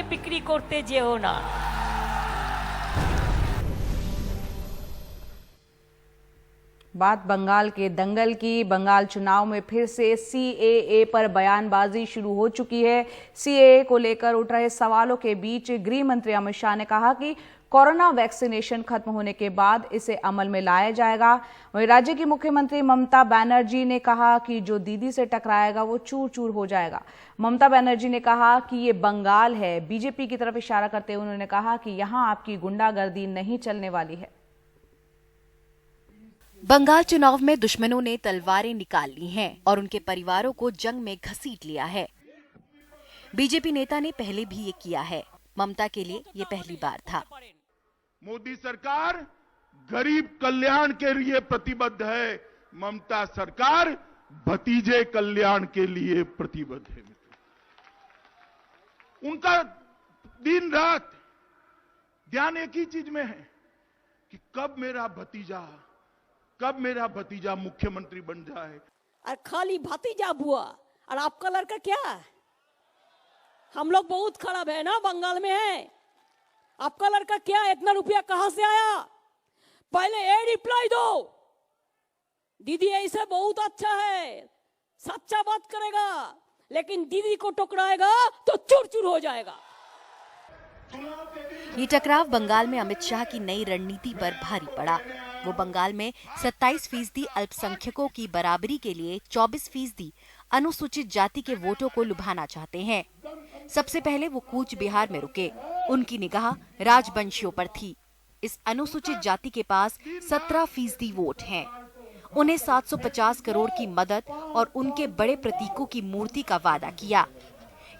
নিয়ে বিক্রি করতে যেও না। बात बंगाल के दंगल की। बंगाल चुनाव में फिर से सीएए पर बयानबाजी शुरू हो चुकी है। सीएए को लेकर उठ रहे सवालों के बीच गृह मंत्री अमित शाह ने कहा कि कोरोना वैक्सीनेशन खत्म होने के बाद इसे अमल में लाया जाएगा। वहीं राज्य की मुख्यमंत्री ममता बनर्जी ने कहा कि जो दीदी से टकराएगा वो चूर चूर हो जाएगा। ममता बनर्जी ने कहा कि ये बंगाल है। बीजेपी की तरफ इशारा करते हुए उन्होंने कहा कि यहां आपकी गुंडागर्दी नहीं चलने वाली है। बंगाल चुनाव में दुश्मनों ने तलवारें निकाल ली हैं और उनके परिवारों को जंग में घसीट लिया है। बीजेपी नेता ने पहले भी ये किया है। ममता के लिए ये पहली बार था। मोदी सरकार गरीब कल्याण के लिए प्रतिबद्ध है। ममता सरकार भतीजे कल्याण के लिए प्रतिबद्ध है। उनका दिन रात ध्यान एक ही चीज में है कि कब मेरा भतीजा मुख्यमंत्री बन जाए। और खाली भतीजा बुआ और आपका लड़का क्या है? हम लोग बहुत खराब है ना, बंगाल में है। आपका लड़का क्या है? इतना रुपया कहां से आया? पहले ए रिप्लाई दो। दीदी ऐसे बहुत अच्छा है, सच्चा बात करेगा, लेकिन दीदी को टकराएगा तो चूर चूर हो जाएगा। ये टकराव बंगाल में अमित शाह की नई रणनीति पर भारी पड़ा। वो बंगाल में 27% अल्पसंख्यकों की बराबरी के लिए 24% अनुसूचित जाति के वोटों को लुभाना चाहते हैं। सबसे पहले वो कूच बिहार में रुके। उनकी निगाह राजवंशियों पर थी। इस अनुसूचित जाति के पास 17% वोट हैं। उन्हें 750 करोड़ की मदद और उनके बड़े प्रतीकों की मूर्ति का वादा किया।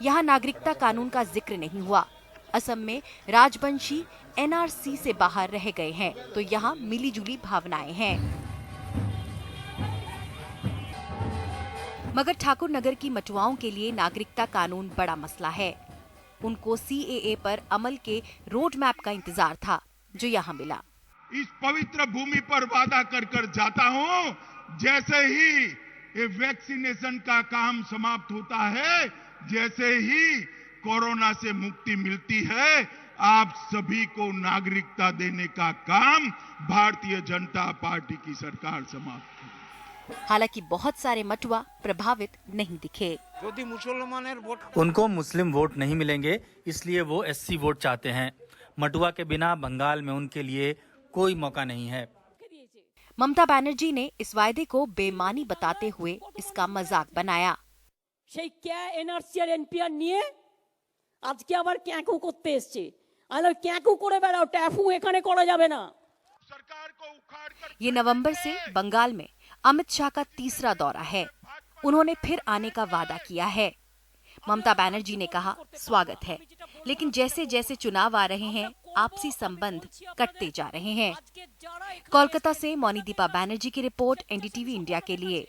यहाँ नागरिकता कानून का जिक्र नहीं हुआ। असम में राजवंशी एनआरसी से बाहर रह गए हैं, तो यहाँ मिलीजुली भावनाएं हैं। मगर ठाकुर नगर की मटुआओं के लिए नागरिकता कानून बड़ा मसला है। उनको सीएए पर अमल के रोड मैप का इंतजार था, जो यहाँ मिला। इस पवित्र भूमि पर वादा कर कर जाता हूं, जैसे ही ये वैक्सीनेशन का काम समाप्त होता है, जैसे ही कोरोना से मुक्ति मिलती है, आप सभी को नागरिकता देने का काम भारतीय जनता पार्टी की सरकार समाप्त करेगी। हालांकि बहुत सारे मटुआ प्रभावित नहीं दिखे। उनको मुस्लिम वोट नहीं मिलेंगे, इसलिए वो एससी वोट चाहते हैं। मटुआ के बिना बंगाल में उनके लिए कोई मौका नहीं है। ममता बनर्जी ने इस वायदे को बेईमानी बताते हुए इसका मजाक बनाया। আজকে আবার ক্যাঁকু করতে এসেছে। আলো ক্যাঁকু করে বেড়াও, ট্যাফু এখানে করা যাবে না। ये नवंबर से बंगाल में अमित शाह का तीसरा दौरा है। उन्होंने फिर आने का वादा किया है। ममता बनर्जी ने कहा स्वागत है, लेकिन जैसे जैसे चुनाव आ रहे हैं आपसी संबंध कटते जा रहे हैं। कोलकाता से मोनीदीपा बनर्जी की रिपोर्ट, एनडीटीवी इंडिया के लिए।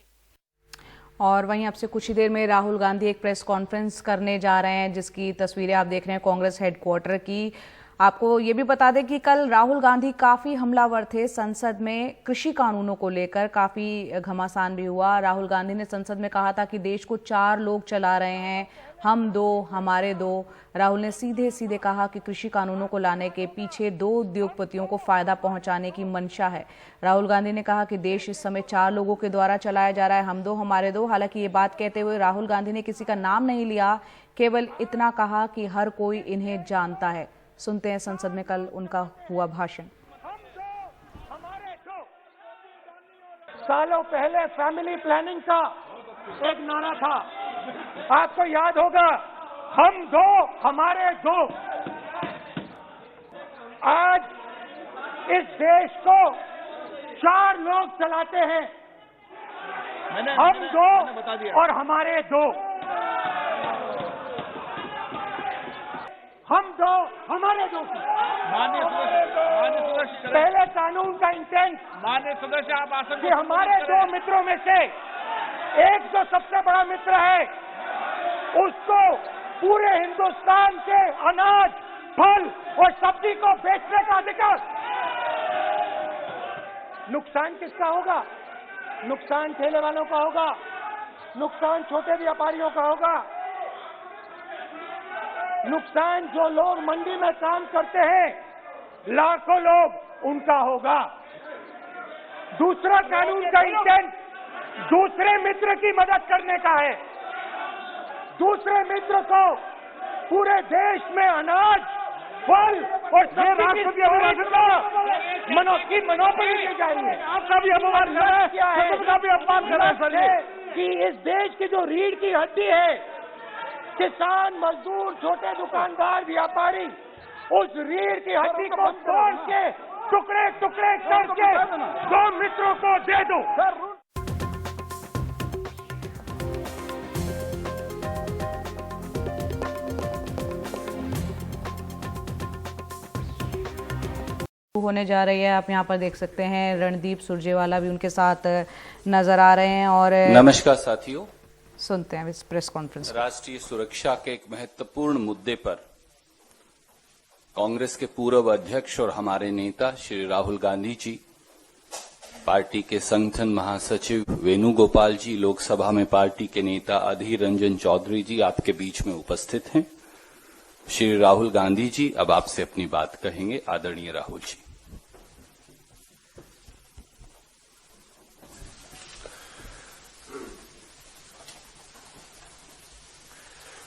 और वहीं अब से कुछ ही देर में राहुल गांधी एक प्रेस कॉन्फ्रेंस करने जा रहे हैं, जिसकी तस्वीरें आप देख रहे हैं कांग्रेस हेडक्वार्टर की। आपको ये भी बता दें कि कल राहुल गांधी काफी हमलावर थे। संसद में कृषि कानूनों को लेकर काफी घमासान भी हुआ। राहुल गांधी ने संसद में कहा था कि देश को 4 लोग चला रहे हैं, हम 2 हमारे 2। राहुल ने सीधे सीधे कहा कि कृषि कानूनों को लाने के पीछे 2 उद्योगपतियों को फायदा पहुंचाने की मंशा है। राहुल गांधी ने कहा कि देश इस समय 4 लोगों के द्वारा चलाया जा रहा है, हम 2 हमारे 2। हालांकि ये बात कहते हुए राहुल गांधी ने किसी का नाम नहीं लिया, केवल इतना कहा कि हर कोई इन्हें जानता है। सुनते हैं संसद में कल उनका हुआ भाषण। सालों पहले फैमिली प्लानिंग का एक नारा था, आपको याद होगा, हम 2 हमारे 2। आज इस देश को 4 लोग चलाते हैं, हम 2 और हमारे 2। हम 2 हमारे 2। पहले कानून का इंटेंट माननीय सदस्य आप आसन कि हमारे 2 मित्रों में से एक जो सबसे बड़ा मित्र है, उसको पूरे हिंदुस्तान के अनाज, फल और सब्जी को बेचने का अधिकार। नुकसान किसका होगा? नुकसान ठेले वालों का होगा, नुकसान छोटे व्यापारियों का होगा। नुकसान जो लोग मंडी में काम करते हैं, लाखों लोग, उनका होगा। दूसरा कानून का इंटेंट दूसरे मित्र की मदद करने का है। दूसरे मित्र को पूरे देश में अनाज, फल और सब्सिडी मनोपली दी जा रही है। आपका भी अपमान किया है, सबका भी अपमान कर है कि इस देश की जो रीढ़ की हड्डी है, किसान, मजदूर, छोटे दुकानदार, व्यापारी, उस रीढ़ की हड्डी को तोड़ के टुकड़े टुकड़े करके दो मित्रों को दे दो। होने जा रही है। आप यहाँ पर देख सकते हैं रणदीप सुरजेवाला भी उनके साथ नजर आ रहे हैं। और नमस्कार साथियों, सुनते हैं इस प्रेस कॉन्फ्रेंस। राष्ट्रीय सुरक्षा के एक महत्वपूर्ण मुद्दे पर कांग्रेस के पूर्व अध्यक्ष और हमारे नेता श्री राहुल गांधी जी, पार्टी के संगठन महासचिव वेणुगोपाल जी, लोकसभा में पार्टी के नेता अधीर रंजन चौधरी जी आपके बीच में उपस्थित हैं। श्री राहुल गांधी जी अब आपसे अपनी बात कहेंगे। आदरणीय Rahul ji.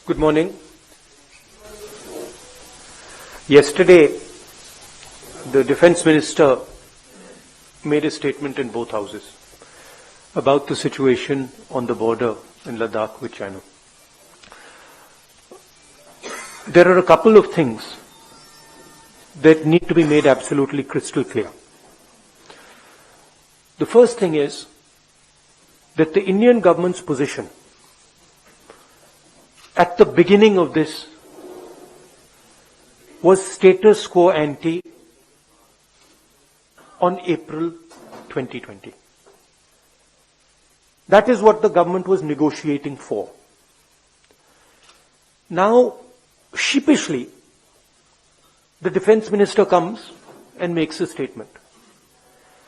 Good morning. Yesterday, the Defence Minister made a statement in both houses about the situation on the border in Ladakh with China. There are a couple of things that need to be made absolutely crystal clear. The first thing is that the Indian government's position at the beginning of this was status quo ante on April 2020. That is what the government was negotiating for. Now, sheepishly, the Defence Minister comes and makes a statement.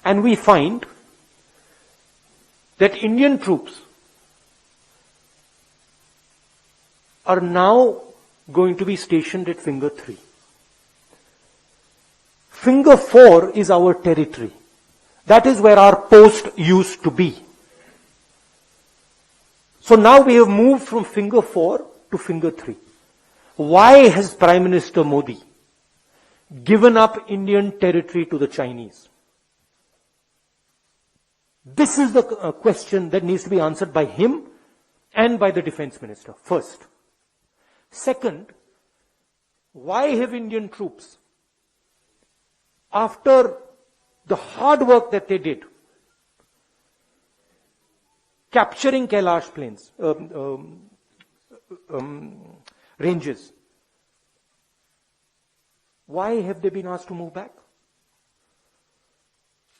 And we find that Indian troops are now going to be stationed at Finger 3. Finger 4 is our territory. That is where our post used to be. So now we have moved from Finger 4 to Finger 3. Why has Prime Minister Modi given up Indian territory to the Chinese? This is the question that needs to be answered by him and by the Defence Minister, first. Second, why have Indian troops, after the hard work that they did, capturing Kailash plains, ranges, why have they been asked to move back?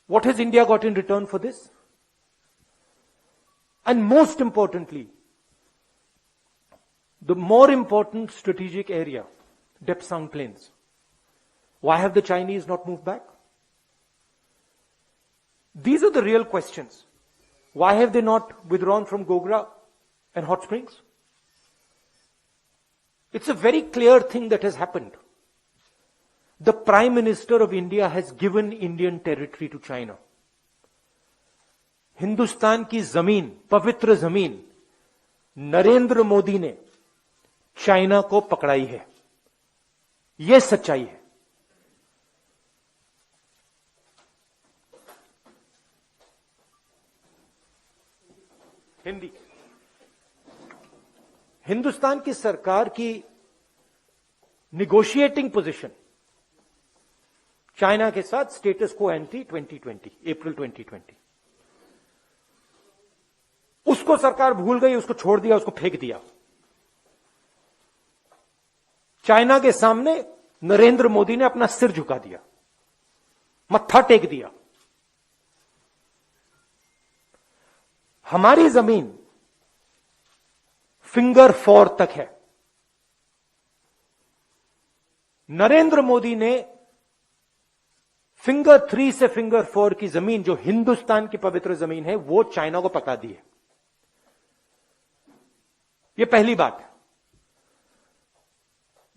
What has India got in return for this? And most importantly, the more important strategic area, Depsang Plains. Why have the Chinese not moved back? These are the real questions. Why have they not withdrawn from Gogra and Hot Springs? It's a very clear thing that has happened. The Prime Minister of India has given Indian territory to China. Hindustan की जमीन, पवित्र जमीन, नरेंद्र मोदी ने China को पकड़ाई है। यह सच्चाई है। हिंदी। हिंदुस्तान की सरकार की निगोशिएटिंग पोजीशन चाइना के साथ स्टेटस को एंटी 2020, अप्रैल 2020, उसको सरकार भूल गई, उसको छोड़ दिया, उसको फेंक दिया। चाइना के सामने नरेंद्र मोदी ने अपना सिर झुका दिया, मत्था टेक दिया। हमारी जमीन फिंगर 4 तक है। नरेंद्र मोदी ने फिंगर 3 से फिंगर 4 की जमीन, जो हिंदुस्तान की पवित्र जमीन है, वो चाइना को पकड़ा दी है। यह पहली बात है।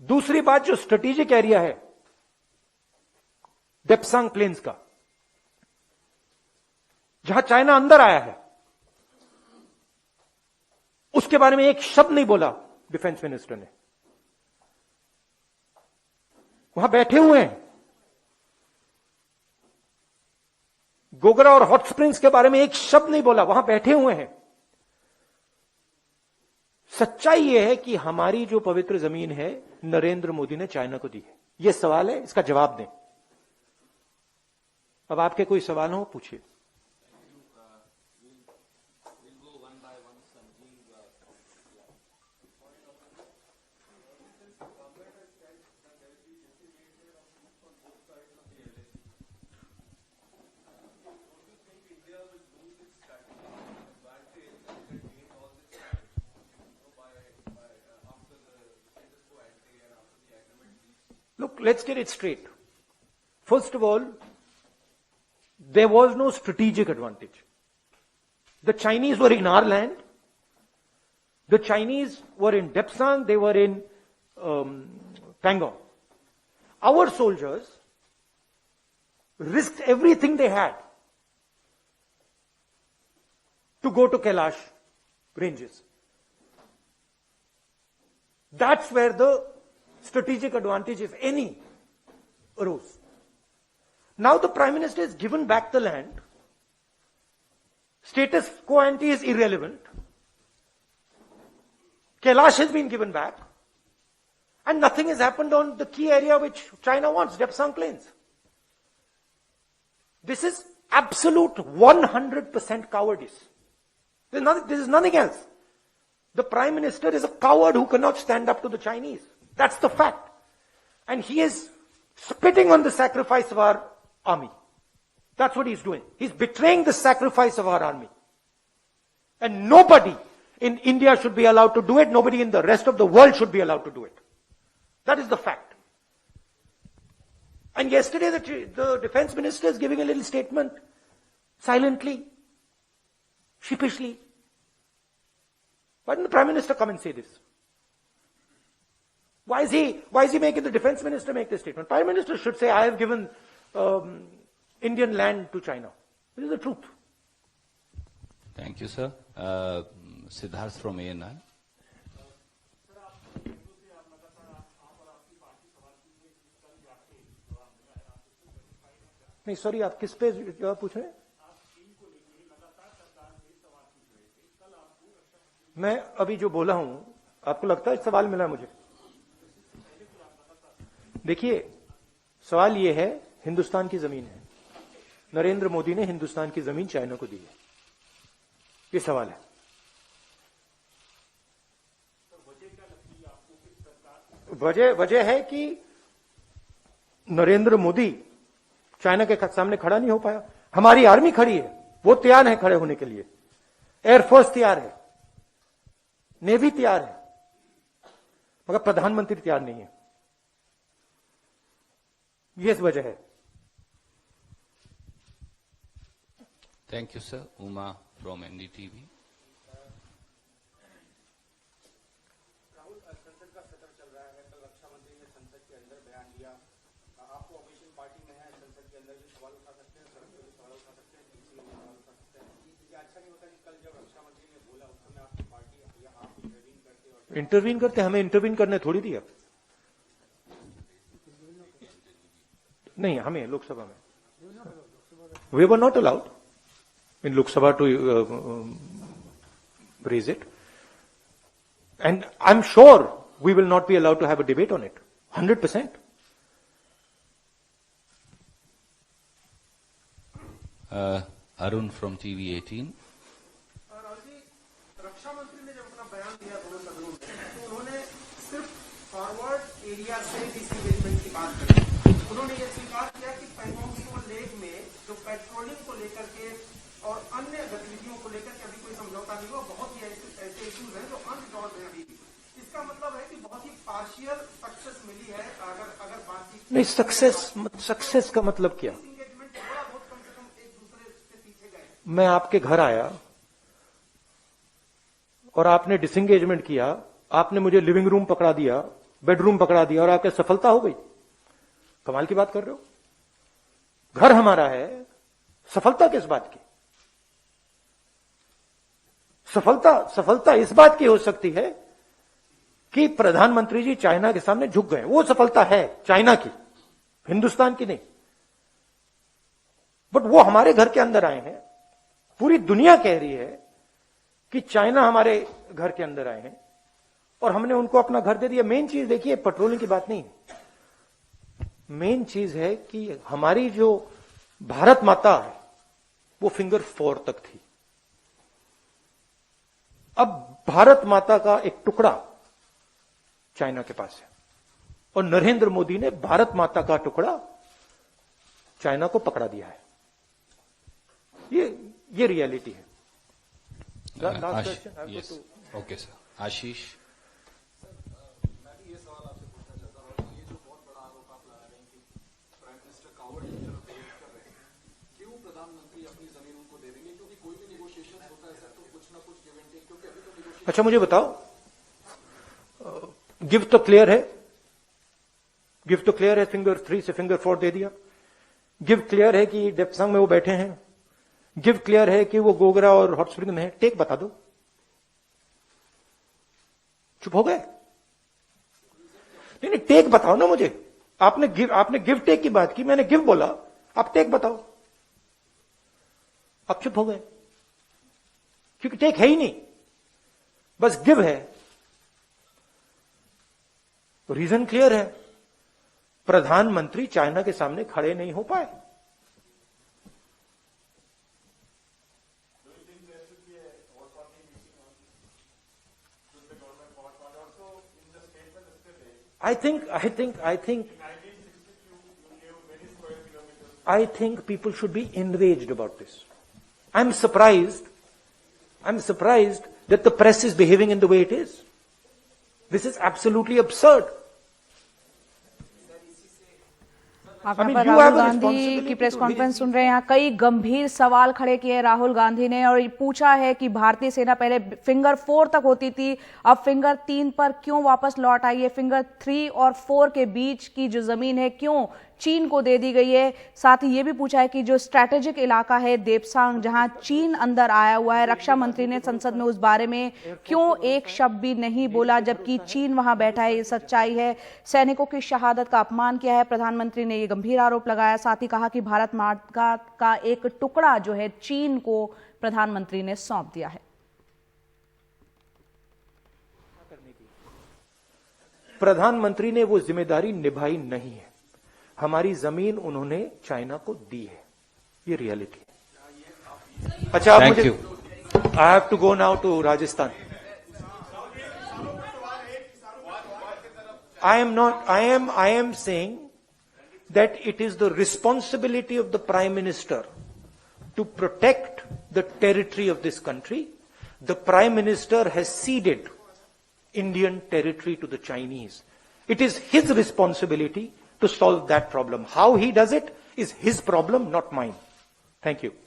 दूसरी बात, जो स्ट्रेटेजिक एरिया है डेप्सांग प्लेन्स का, जहां चाइना अंदर आया है, उसके बारे में एक शब्द नहीं बोला डिफेंस मिनिस्टर ने। वहां बैठे हुए हैं। गोगरा और हॉट स्प्रिंग्स के बारे में एक शब्द नहीं बोला, वहां बैठे हुए हैं। सच्चाई यह है कि हमारी जो पवित्र जमीन है नरेंद्र मोदी ने चाइना को दी है। यह सवाल है, इसका जवाब दें। अब आपके कोई सवाल हो पूछिए। Look, let's get it straight. First of all, there was no strategic advantage. The Chinese were in our land. The Chinese were in Depsang. They were in Pangong. Our soldiers risked everything they had to go to Kailash ranges. That's where the strategic advantage, if any, arose. Now the Prime Minister has given back the land. Status quo ante is irrelevant. Kailash has been given back. And nothing has happened on the key area which China wants, Depsang Plains. This is absolute 100% cowardice. This is nothing else. The Prime Minister is a coward who cannot stand up to the Chinese. That's the fact. And he is spitting on the sacrifice of our army. That's what he's doing. He's betraying the sacrifice of our army. And nobody in India should be allowed to do it. Nobody in the rest of the world should be allowed to do it. That is the fact. And yesterday the defense minister is giving a little statement, silently, sheepishly. Why didn't the Prime Minister come and say this? Why is he making the defense minister make this statement? Prime Minister should say, I have given Indian land to China. This is the truth. Thank you, sir. Siddharth from ANI. नहीं sorry, आप किस पे जवाब पूछ रहे हैं? मैं अभी जो बोला हूं, आपको लगता है सवाल मिला मुझे? देखिए, सवाल यह है, हिंदुस्तान की जमीन है, नरेंद्र मोदी ने हिंदुस्तान की जमीन चाइना को दी है, ये सवाल है। वजह है कि नरेंद्र मोदी चाइना के सामने खड़ा नहीं हो पाया। हमारी आर्मी खड़ी है, वो तैयार है खड़े होने के लिए, एयरफोर्स तैयार है, नेवी तैयार है, मगर प्रधानमंत्री तैयार नहीं है। ये वजह है। Thank you, sir. Uma from NDTV. Intervene करते, हमें इंटरवीन करने थोड़ी दिया। नहीं, हमें लोकसभा में we were not allowed in Lok Sabha to raise it, and I am sure we will not be allowed to have a debate on it 100%. Arun from TV18. रक्षा मंत्री ने जब अपना बयान दिया दोनों सदनों में, तो उन्होंने सिर्फ फॉरवर्ड एरिया से डिसएंगेजमेंट की बात करी। उन्होंने ये स्वीकार किया कि पैंगोंग लेक में जो पेट्रोलिंग को लेकर के और अन्य गतिविधियों को लेकर के अभी कोई समझौता नहीं हुआ, बहुत ही ऐसे इश्यूज हैं जो अंत दौर में अभी भी। इसका मतलब है कि बहुत ही पार्शियल सक्सेस मिली है। अगर बातचीत नहीं, सक्सेस का मतलब क्या? थोड़ा बहुत कम से कम एक दूसरे से पीछे गए। मैं आपके घर आया और आपने डिसएंगेजमेंट किया, आपने मुझे लिविंग रूम पकड़ा दिया बेडरूम पकड़ा दिया और आपके सफलता हो गई। कमाल की बात कर रहे हो। घर हमारा है, सफलता किस बात की? सफलता इस बात की हो सकती है कि प्रधानमंत्री जी चाइना के सामने झुक गए, वो सफलता है चाइना की, हिंदुस्तान की नहीं। बट वो हमारे घर के अंदर आए हैं, पूरी दुनिया कह रही है कि चाइना हमारे घर के अंदर आए हैं और हमने उनको अपना घर दे दिया। मेन चीज देखिए, पेट्रोलिंग की बात नहीं है, मेन चीज है कि हमारी जो भारत माता है वो फिंगर 4 तक थी। अब भारत माता का एक टुकड़ा चाइना के पास है और नरेंद्र मोदी ने भारत माता का टुकड़ा चाइना को पकड़ा दिया है। ये रियलिटी है। Last question. Okay sir. Ashish. अच्छा मुझे बताओ, गिव तो क्लियर है, गिव तो क्लियर है, फिंगर 3 से फिंगर 4 दे दिया। गिव क्लियर है कि डेप्संग में वो बैठे हैं। गिव क्लियर है कि वो गोगरा और हॉट स्प्रिंग में है। टेक बता दो। चुप हो गए? नहीं, टेक बताओ ना मुझे। आपने गिव टेक की बात की, मैंने गिव बोला, आप टेक बताओ। आप चुप हो गए क्योंकि टेक है ही नहीं, बस गिव है। तो रीजन क्लियर है, प्रधानमंत्री चाइना के सामने खड़े नहीं हो पाए। I think people should be enraged about this. I'm surprised that the press is behaving in the way it is. This is absolutely absurd. आप यहाँ पर राहुल गांधी की प्रेस कॉन्फ्रेंस सुन रहे हैं। यहाँ कई गंभीर सवाल खड़े किए राहुल गांधी ने और पूछा है कि भारतीय सेना पहले फिंगर 4 तक होती थी, अब फिंगर 3 पर क्यों वापस लौट आई है? फिंगर 3 और 4 के बीच की जो जमीन है क्यों चीन को दे दी गई है? साथ ही ये भी पूछा है कि जो स्ट्रैटेजिक इलाका है देपसांग, जहां चीन अंदर आया हुआ है, रक्षा मंत्री ने संसद में उस बारे में क्यों एक शब्द भी नहीं बोला जबकि चीन वहां बैठा है? ये सच्चाई है। सैनिकों की शहादत का अपमान किया है प्रधानमंत्री ने, ये गंभीर आरोप लगाया। साथ ही कहा कि भारत माता का एक टुकड़ा जो है चीन को प्रधानमंत्री ने सौंप दिया है। प्रधानमंत्री ने वो जिम्मेदारी निभाई नहीं है। हमारी जमीन उन्होंने चाइना को दी है, ये रियलिटी है। अच्छा, आप मुझे, I have to go now to Rajasthan. I am saying that it is the responsibility of the Prime Minister to protect the territory of this country. The Prime Minister has ceded Indian territory to the Chinese. It is his responsibility to solve that problem. How he does it is his problem, not mine. Thank you.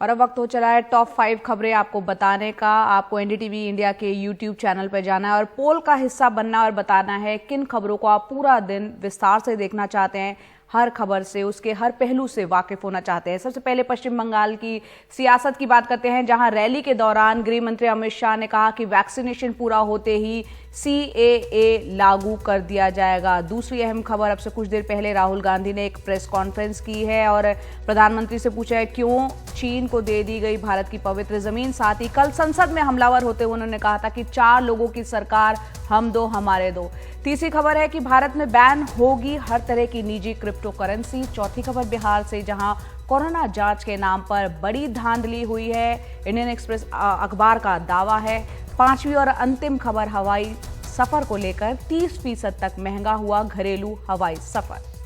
और अब वक्त हो चला है top 5 खबरें आपको बताने का। आपको एनडीटीवी इंडिया के यूट्यूब चैनल पर जाना है और पोल का हिस्सा बनना और बताना है किन खबरों को आप पूरा दिन विस्तार से देखना चाहते हैं, हर खबर से, उसके हर पहलू से वाकिफ होना चाहते हैं। सबसे पहले पश्चिम बंगाल की सियासत की बात करते हैं, जहां रैली के दौरान गृह मंत्री अमित शाह ने कहा कि वैक्सीनेशन पूरा होते ही CAA लागू कर दिया जाएगा। दूसरी अहम खबर, अब से कुछ देर पहले राहुल गांधी ने एक प्रेस कॉन्फ्रेंस की है और प्रधानमंत्री से पूछा है क्यों चीन को दे दी गई भारत की पवित्र जमीन। साथ ही कल संसद में हमलावर होते हुए उन्होंने कहा था कि 4 लोगों की सरकार, हम दो हमारे दो। तीसरी खबर है कि भारत में बैन होगी हर तरह की निजी क्रिप्टो करेंसी। चौथी खबर बिहार से, जहां कोरोना जांच के नाम पर बड़ी धांधली हुई है, इंडियन एक्सप्रेस अखबार का दावा है। पांचवी और अंतिम खबर हवाई सफर को लेकर 30% तक महंगा हुआ घरेलू हवाई सफर।